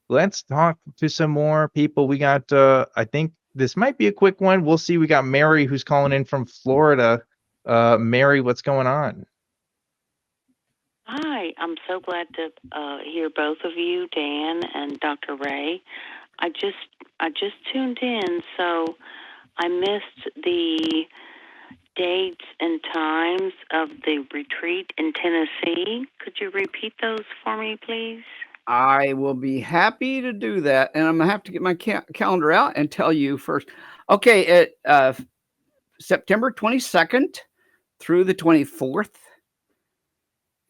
let's talk to some more people. We got, I think this might be a quick one. We'll see. We got Mary who's calling in from Florida. Mary, what's going on? Hi, I'm so glad to hear both of you, Dan and Dr. Ray. I just I just tuned in, so I missed the dates and times of the retreat in Tennessee. Could you repeat those for me, please? I will be happy to do that. And I'm going to have to get my calendar out and tell you first. Okay, at September 22nd through the 24th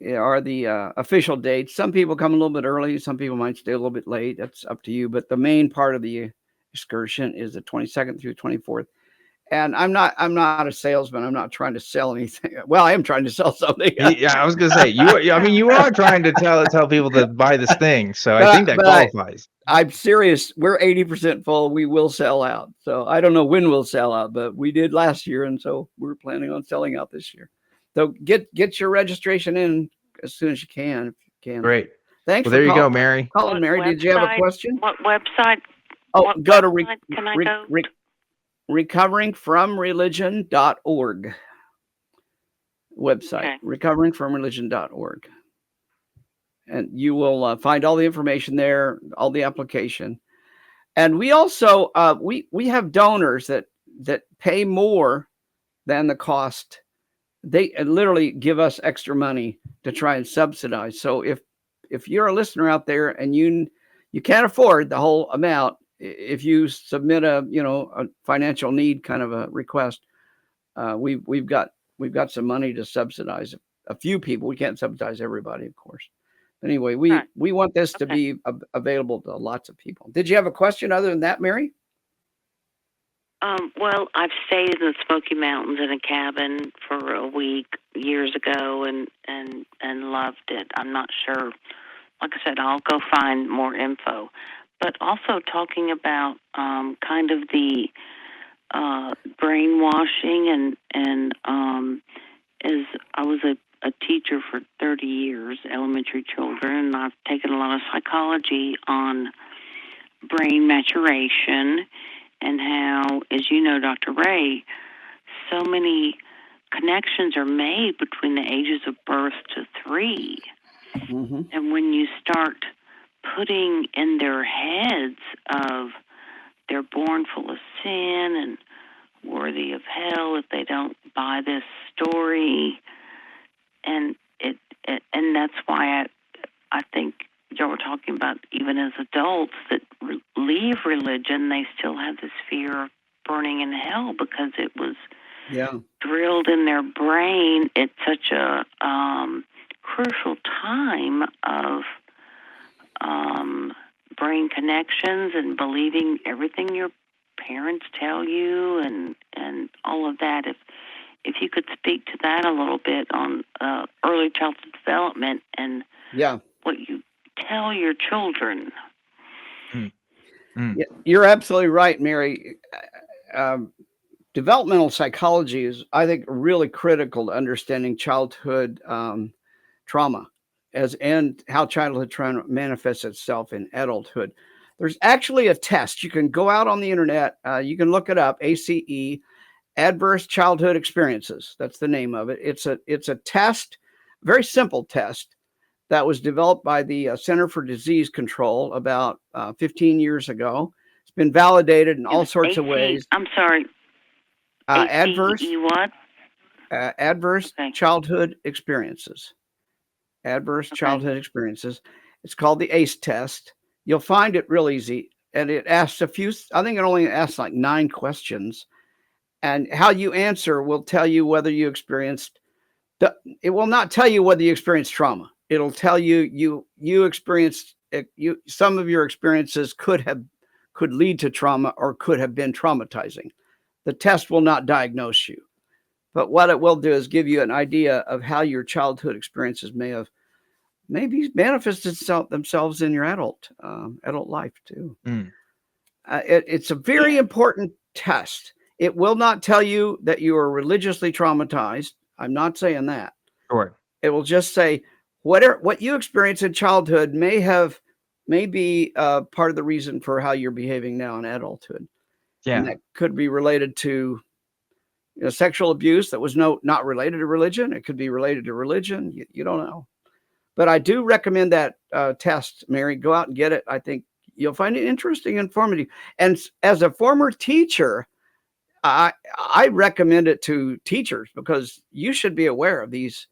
are the official dates. Some people come a little bit early. Some people might stay a little bit late. That's up to you. But the main part of the excursion is the 22nd through 24th. And I'm not a salesman. I'm not trying to sell anything. Well, I am trying to sell something. Yeah, I was gonna say I mean, you are trying to tell people to buy this thing, so I think that qualifies. I'm serious. We're 80% full. We will sell out. So I don't know when we'll sell out, but we did last year, and so we're planning on selling out this year. So get your registration in as soon as you can. If you can. Great. Thanks. Well, there you go, Mary. Calling, Mary. Did you have a question? What website? Oh, go to can I go? recoveringfromreligion.org website. Okay. recoveringfromreligion.org, and you will find all the information there, all the application. And we also we have donors that pay more than the cost. They literally give us extra money to try and subsidize. So if you're a listener out there and you can't afford the whole amount, if you submit a financial need kind of a request, we've got some money to subsidize a few people. We can't subsidize everybody, of course. But anyway, we want this to be available to lots of people. Did you have a question other than that, Mary? Well, I've stayed in the Smoky Mountains in a cabin for a week years ago and loved it. I'm not sure. Like I said, I'll go find more info. But also talking about kind of the brainwashing and as I was a teacher for 30 years, elementary children, and I've taken a lot of psychology on brain maturation and how, as you know, Dr. Ray, so many connections are made between the ages of birth to 3. Mm-hmm. And when you start putting in their heads of they're born full of sin and worthy of hell if they don't buy this story, and that's why I think you were talking about even as adults that leave religion, they still have this fear of burning in hell because it was drilled in their brain at such a crucial time of brain connections and believing everything your parents tell you and all of that. If you could speak to that a little bit on early childhood development and what you tell your children. Yeah, you're absolutely right, Mary. Developmental psychology is, I think, really critical to understanding childhood trauma and how childhood trauma manifests itself in adulthood. There's actually a test. You can go out on the internet. You can look it up, ACE, Adverse Childhood Experiences. That's the name of it. It's a test, very simple test that was developed by the Center for Disease Control about 15 years ago. It's been validated in all sorts of ways. I'm sorry. Adverse what? Adverse childhood experiences. Adverse childhood experiences. It's called the ACE test. You'll find it real easy. And it asks I think it only asks like 9 questions. And how you answer will tell you whether you experienced, it will not tell you whether you experienced trauma. It'll tell you experienced, some of your experiences could lead to trauma or could have been traumatizing. The test will not diagnose you. But what it will do is give you an idea of how your childhood experiences maybe manifested themselves in your adult life too. It's a very important test. It will not tell you that you are religiously traumatized. I'm not saying that. Sure. It will just say what you experienced in childhood may have may be part of the reason for how you're behaving now in adulthood. Yeah. And that could be related to sexual abuse that was not related to religion. It could be related to religion. You don't know. But I do recommend that test, Mary. Go out and get it. I think you'll find it interesting, informative. And as a former teacher, I recommend it to teachers because you should be aware of these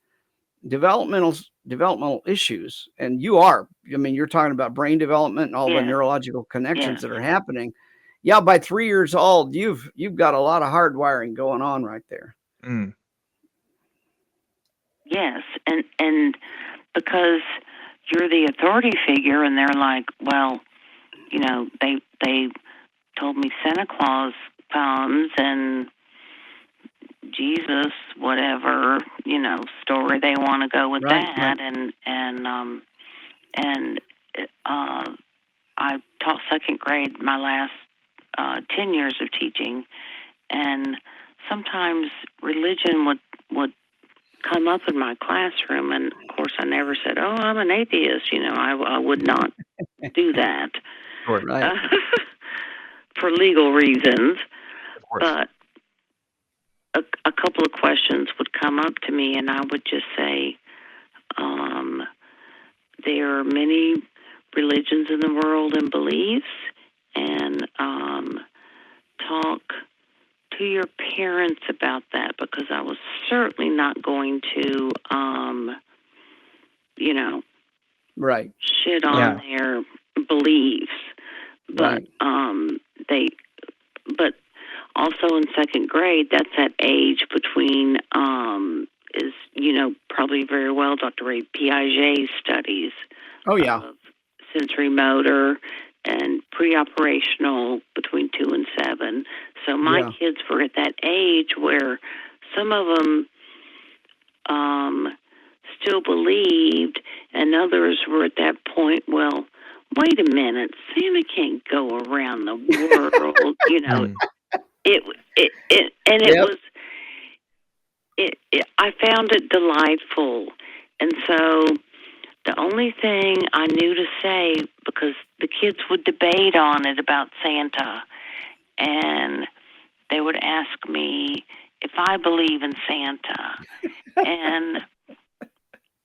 developmental issues. And you are. I mean, you're talking about brain development and all the neurological connections that are happening. Yeah, by 3 years old, you've got a lot of hardwiring going on right there. Mm. Yes, and because you're the authority figure, and they're like, well, they told me Santa Claus comes and Jesus, whatever, story they want to go with that, right. and I taught second grade my last 10 years of teaching, and sometimes religion would come up in my classroom, and of course I never said, oh, I'm an atheist, I would not do that. Right. For legal reasons. Of course. But a couple of questions would come up to me, and I would just say, there are many religions in the world and beliefs, and talk to your parents about that, because I was certainly not going to, right, shit on their beliefs. But right. But also in second grade, that's that age between, is, probably very well Dr. Ray Piaget's studies. Oh, yeah. Of sensory motor and pre-operational between 2 and 7. So my kids were at that age where some of them still believed, and others were at that point, well, wait a minute, Santa can't go around the world, I found it delightful. And so the only thing I knew to say, because the kids would debate on it about Santa, and they would ask me if I believe in Santa.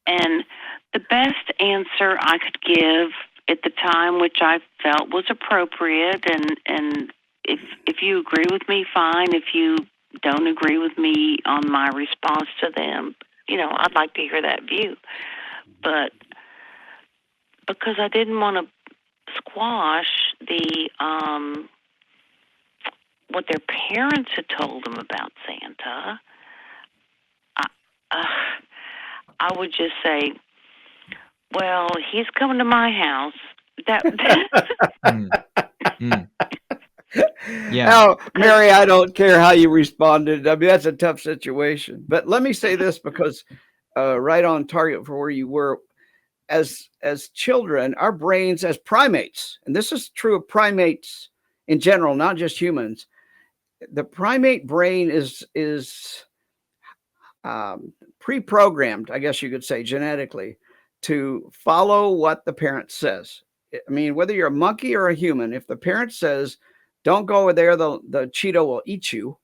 and the best answer I could give at the time, which I felt was appropriate, and if you agree with me, fine. If you don't agree with me on my response to them, I'd like to hear that view. But because I didn't want to squash the what their parents had told them about Santa, I would just say, well, he's coming to my house. Yeah. Oh, Mary, I don't care how you responded. I mean, that's a tough situation. But let me say this, because right on target for where you were. As children, our brains, as primates, and this is true of primates in general, not just humans, the primate brain is pre-programmed, I guess you could say, genetically, to follow what the parent says. I mean, whether you're a monkey or a human, if the parent says, don't go over there, the cheetah will eat you,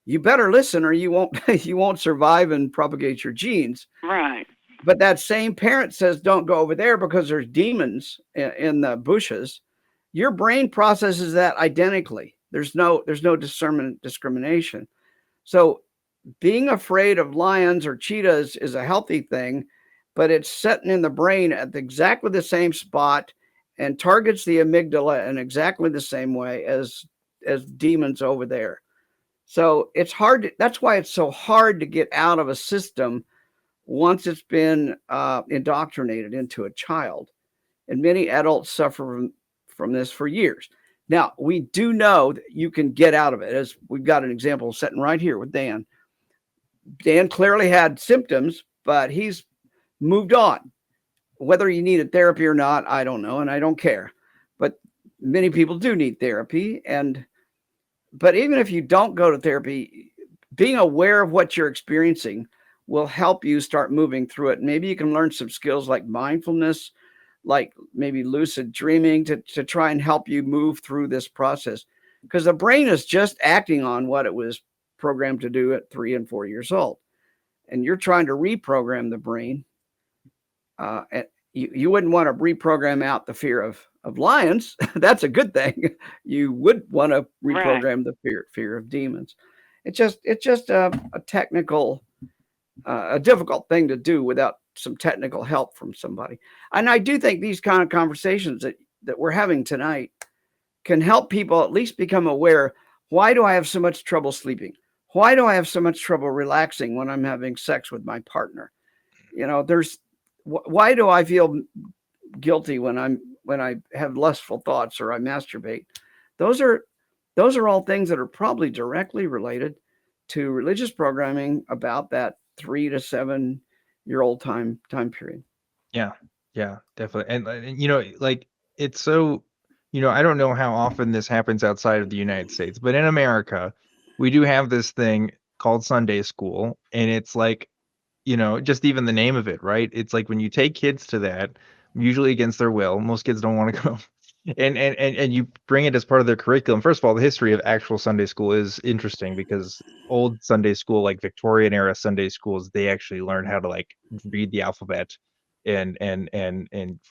you better listen, or you won't survive and propagate your genes. Right. But that same parent says, don't go over there because there's demons in the bushes. Your brain processes that identically. There's no discrimination. So being afraid of lions or cheetahs is a healthy thing, but it's setting in the brain at exactly the same spot and targets the amygdala in exactly the same way as demons over there. So it's hard. That's why it's so hard to get out of a system once it's been indoctrinated into a child. And many adults suffer from this for years. Now, we do know that you can get out of it, as we've got an example sitting right here with Dan. Dan clearly had symptoms, but he's moved on. Whether he needed therapy or not, I don't know, and I don't care. But many people do need therapy. But even if you don't go to therapy, being aware of what you're experiencing will help you start moving through it. Maybe you can learn some skills like mindfulness, like maybe lucid dreaming to try and help you move through this process. Because the brain is just acting on what it was programmed to do at 3 and 4 years old. And you're trying to reprogram the brain. And you wouldn't want to reprogram out the fear of lions. That's a good thing. You would want to reprogram the fear of demons. It's just a technical, a difficult thing to do without some technical help from somebody. And I do think these kind of conversations that we're having tonight can help people at least become aware. Why do I have so much trouble sleeping? Why do I have so much trouble relaxing when I'm having sex with my partner? You know, why do I feel guilty when I have lustful thoughts or I masturbate? Those are all things that are probably directly related to religious programming about that 3 to 7 year old time period. Yeah, definitely. And you know, like it's so, you know, I don't know how often this happens outside of the United States, but in America, we do have this thing called Sunday school, and it's like, you know, just even the name of it, right? It's like when you take kids to that, usually against their will, most kids don't want to go. And you bring it as part of their curriculum. First of all, the history of actual Sunday school is interesting because old Sunday school, like Victorian era Sunday schools, they actually learned how to like read the alphabet and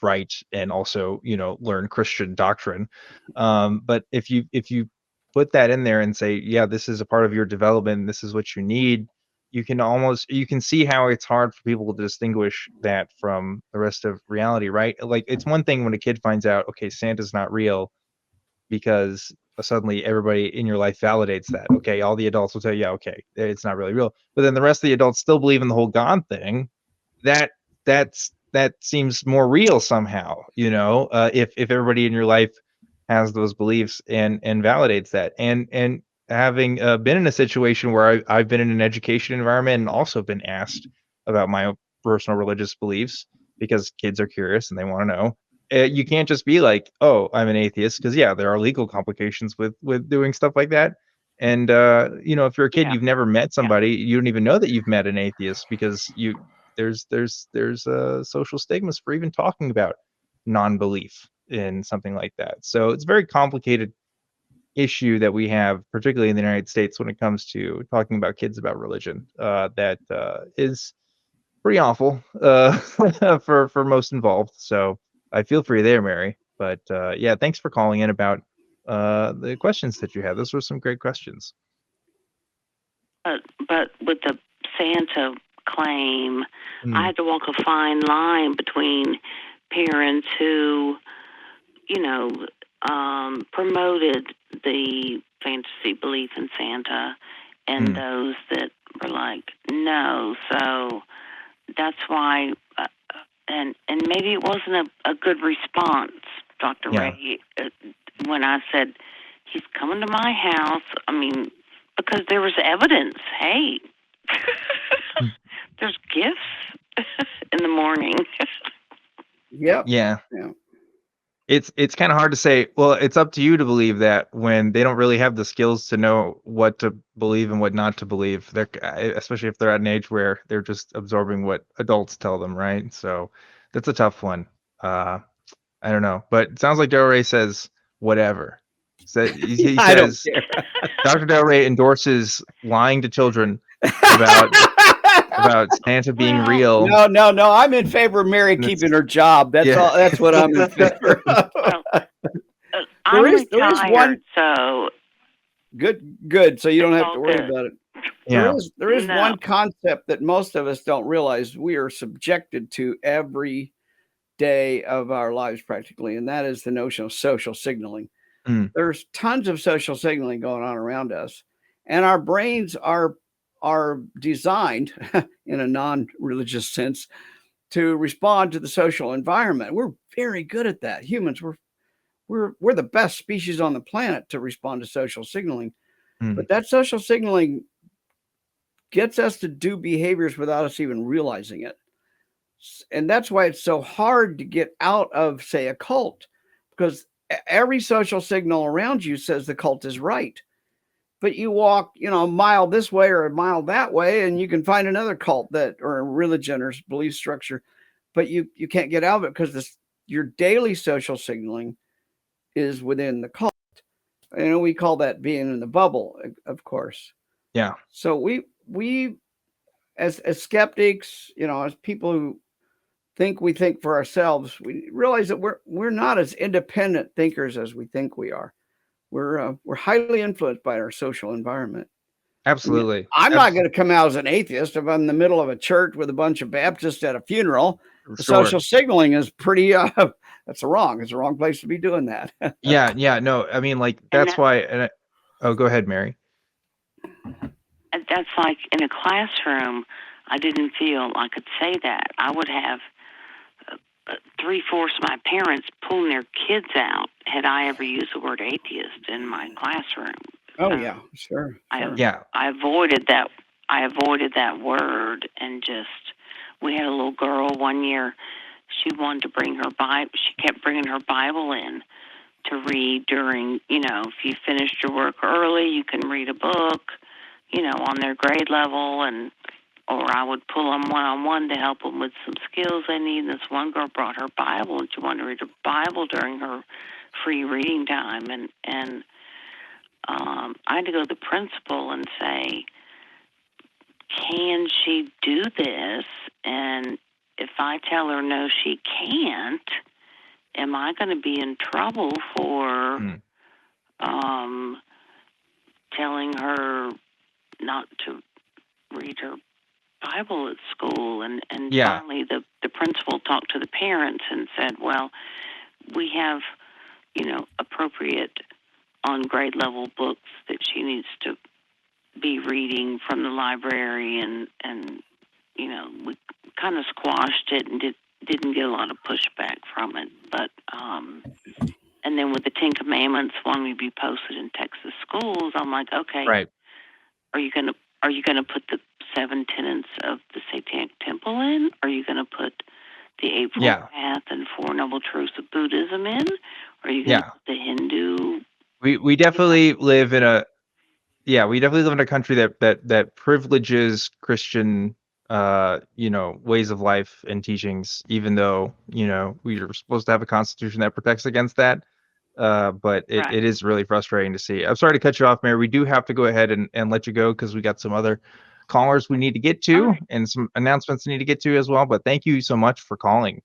write, and also, you know, learn Christian doctrine. But if you put that in there and say, yeah, this is a part of your development, this is what you need, you can see how it's hard for people to distinguish that from the rest of reality, right? Like it's one thing when a kid finds out, okay, Santa's not real, because suddenly everybody in your life validates that. Okay, all the adults will tell you, yeah, okay, it's not really real. But then the rest of the adults still believe in the whole God thing. That seems more real somehow, you know, if everybody in your life has those beliefs and validates that. And having been in a situation where I've been in an education environment and also been asked about my personal religious beliefs because kids are curious and they want to know. You can't just be like, oh, I'm an atheist, because yeah, there are legal complications with doing stuff like that. And you know, if you're a kid, you've never met somebody, you don't even know that you've met an atheist, because there's social stigmas for even talking about non-belief in something like that. So it's a very complicated issue that we have, particularly in the United States, when it comes to talking about kids about religion. That is pretty awful for most involved. So I feel for you there, Mary. But yeah, thanks for calling in about the questions that you had. Those were some great questions. But with the Santa claim, I had to walk a fine line between parents who, you know, promoted the fantasy belief in Santa, and those that were like, no. So that's why, and maybe it wasn't a good response, Dr. Ray, when I said, he's coming to my house. I mean, because there was evidence. Hey, there's gifts in the morning. Yep. Yeah. It's kind of hard to say, well, it's up to you to believe that, when they don't really have the skills to know what to believe and what not to believe. They're, especially if they're at an age where they're just absorbing what adults tell them, right? So that's a tough one. I don't know, but it sounds like Del Rey says whatever. So he says Dr. Del Rey endorses lying to children about Santa being real. No. I'm in favor of Mary keeping her job. That's all. That's what I'm in favor of. I'm retired, one. So good. So you don't have to worry about it. Yeah. There is one concept that most of us don't realize we are subjected to every day of our lives practically, and that is the notion of social signaling. There's tons of social signaling going on around us, and our brains are designed in a non-religious sense to respond to the social environment. We're very good at that. Humans, we're the best species on the planet to respond to social signaling. But that social signaling gets us to do behaviors without us even realizing it. And that's why it's so hard to get out of, say, a cult, because every social signal around you says the cult is right. But you walk, a mile this way or a mile that way, and you can find another cult or a religion or belief structure, but you can't get out of it because your daily social signaling is within the cult. We call that being in the bubble, of course. Yeah. So we as skeptics, as people who we think for ourselves, we realize that we're not as independent thinkers as we think we are. We're highly influenced by our social environment. Absolutely. I'm not going to come out as an atheist if I'm in the middle of a church with a bunch of Baptists at a funeral. The social signaling is pretty it's wrong. It's the wrong place to be doing that. Yeah, no, I mean, like, that's why. Oh, go ahead, Mary. That's like in a classroom, I didn't feel I could say that. I would have 3/4 of my parents pulling their kids out had I ever used the word atheist in my classroom. Oh, so yeah, sure. I avoided that. I avoided that word, and we had a little girl one year. She wanted to bring her Bible. She kept bringing her Bible in to read during, if you finished your work early, you can read a book, on their grade level, or I would pull them one-on-one to help them with some skills they need. And this one girl brought her Bible, and she wanted to read her Bible during her free reading time, and I had to go to the principal and say, can she do this? And if I tell her no, she can't, am I going to be in trouble for telling her not to read her Bible at school? And finally the principal talked to the parents and said, well, we have, appropriate on grade level books that she needs to be reading from the library, and we kind of squashed it and didn't get a lot of pushback from it. But and then with the 10 Commandments wanting to be posted in Texas schools, I'm like, okay, right. Are you gonna put the 7 tenets of the Satanic Temple in? Are you gonna put the Eightfold Path and 4 Noble Truths of Buddhism in? Are you gonna put the Hindu? We definitely live in a country that privileges Christian ways of life and teachings, even though we are supposed to have a constitution that protects against that. But it is really frustrating to see. I'm sorry to cut you off, Mary. We do have to go ahead and let you go because we got some other callers we need to get to and some announcements we need to get to as well. But thank you so much for calling.